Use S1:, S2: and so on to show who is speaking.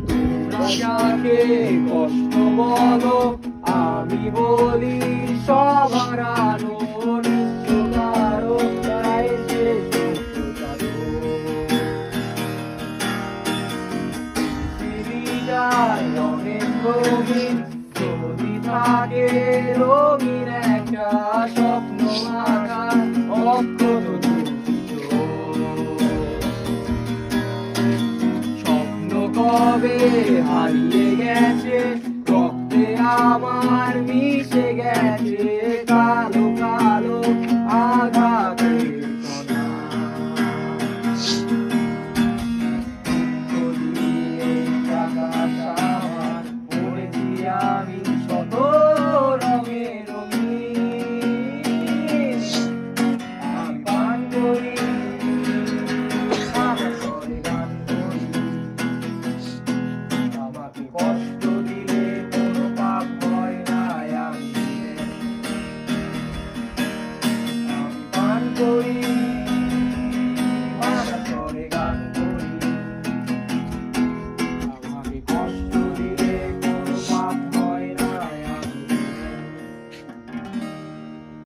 S1: তোমরা যাকে কষ্ট বলো, আমি বলি সবার আলো। নিশ্চয়তারও তাই শেষ নিশ্চয়তারও। পৃথিবীটায় অনেক রঙিন, যদি থাকে রঙিন একটা স্বপ্ন আঁকা অক্ষত দুটো। স্বপ্ন কবে হারিয়ে গেছে, রক্তে আমার মিশে গেছে কালো কালো আঘাতের কণা। যদি এই আকাশ আমার, পড়েছি আমি